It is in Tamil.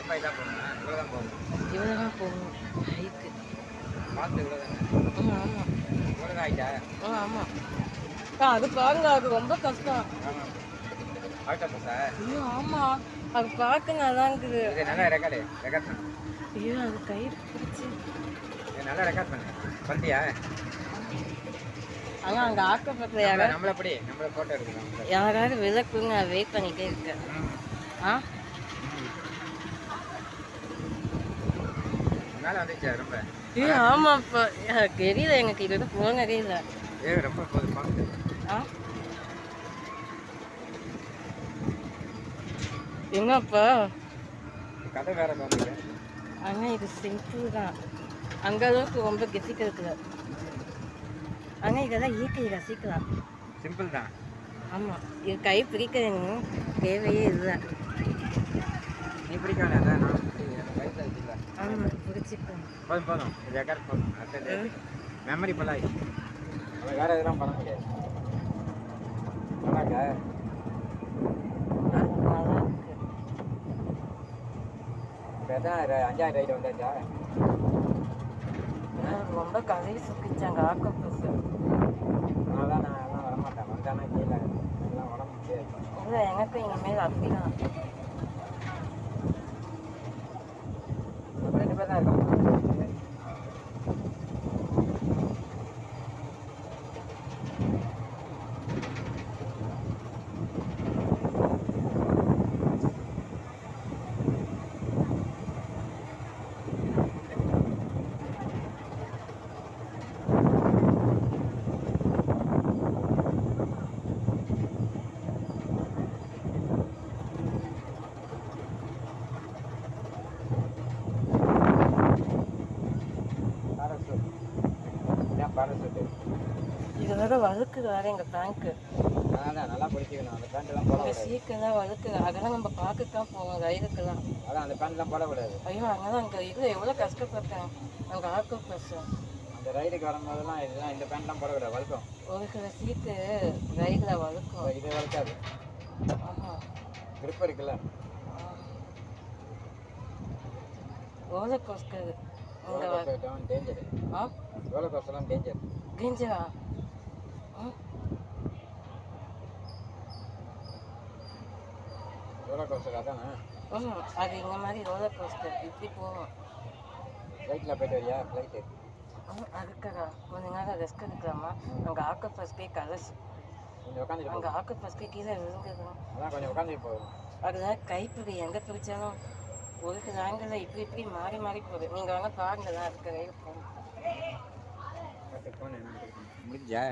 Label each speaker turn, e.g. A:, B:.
A: இவ்வளோ தான் போகணும் ஹைக்கு. ஆமாம் ஆமாம். அது பாருங்க, அது ரொம்ப கஷ்டம். ஐயோ ஆமாம், அது பார்க்க நல்லா இருக்குது. ஐயோ அது கை பிடிச்சி
B: நல்லா ரெக்கார்ட் பண்ணு. பண்ணிட்டியா?
A: ஆனால் அங்கே ஆக்கப்பட்ட யாராவது விளக்குங்க, வெயிட் பண்ணிகிட்டே இருக்கேன். ஆ
B: மேலே வந்துச்சா ரொம்ப?
A: ஐயோ ஆமாம், இப்போ தெரியல, எனக்கு இது போனதே இல்லை.
B: ரொம்ப போகுது பார்த்து.
A: ஆ என்னப்பா
B: கதை வேற பார்த்துக்க.
A: ஆனால் இது சிம்பிள் தான், அங்கே அளவுக்கு ரொம்ப கெசிக்கிறது. ஆனால் இதெல்லாம் இயற்கை ரசிக்கலாம்.
B: சிம்பிள் தான்.
A: ஆமாம், இது கை பிடிக்கணும்னு தேவையே இல்லை.
B: நீ பிடிக்காத நான் வயசில் வச்சுக்கல.
A: ஆமாம் பிடிச்சிக்கலாம்.
B: போதும் போதும், இது ரெக்கார்ட் போதும். அடுத்தது மெமரி பல்லாய். நம்ம வேறு எதுவும் பண்ண முடியாது. நல்லாக்கா
A: நல்லா இருக்கு.
B: இப்போ எத்தனை 5ஆவது ரைடு வந்தாச்சா?
A: ரொம்ப கதை சுக்கிச்சாங்க ஆக்கப்பஸ்.
B: அதனால நான் எல்லாம் வரமாட்டேன். வந்தானா கீழே எல்லாம் உடம்பு முடியாது.
A: இல்லை எனக்கு இனிமேல் அப்படிதான்.
B: நம்ம 2 பேர் தான் இருக்கோம்.
A: இது வேற வழுக்குது வேற எங்கள் பேங்க்கு.
B: அதான் நல்லா பிடிச்சிக்கணும். அந்த பேண்ட்லாம் போட
A: எங்கள் சீக்கெல்லாம் வழுக்குது. அதெல்லாம் நம்ம பார்க்கத்தான் போவோம் ரயிலுக்கெல்லாம்.
B: அதான் அந்த பேண்ட்லாம் போடக்கூடாது.
A: ஐயோ அங்கேதான் அங்கே இது எவ்வளோ கஷ்டப்பட்டேன் அங்கே ஆக்கப்பஸ்.
B: அந்த ரைடுக்கு வரும்போதெல்லாம் இதெல்லாம் இந்த பேண்ட்லாம் போடக்கூடாது, வழுக்கும்.
A: ஒரு சில சீட்டு ரயிலில் வழுக்கும்.
B: இது வழுக்காது.
A: ஆமாம்
B: grip இருக்குல்ல.
A: ரோலர் கோஸ்டர் இங்கே
B: டேஞ்சர்.
A: ஆ
B: ரோலர் கோஸ்டர்லாம் டேஞ்சர்.
A: டேஞ்சரா?
B: ரோலர் கோஸ்டர் அதானே?
A: அது இந்த மாதிரி ரோலர் கோஸ்டர் இப்படி போகும்.
B: ஃப்ளைட்டில் போயிட்டு வரியா? ஃப்ளைட்டு
A: அதுக்காக கொஞ்ச நேரம் ரெஸ்ட் எடுக்கலாமா? அங்கே ஆக்கப்பஸ்கே கலசு.
B: கொஞ்சம் உட்காந்துட்டு
A: அங்கே ஆக்கப்பஸ்கே கீழே விழுந்துடும்.
B: அதான் கொஞ்சம் உட்காந்துட்டு போகும்.
A: அதில் கைப்பிடி எங்கே பிடிச்சாலும் ஒரு சில ஆங்கிளில் இப்படி இப்படி மாறி மாறி போகுது. நீங்கள் வாங்க பாருங்க தான் அதுக்கு ரயில் போகணும்.
B: முடிஞ்சா?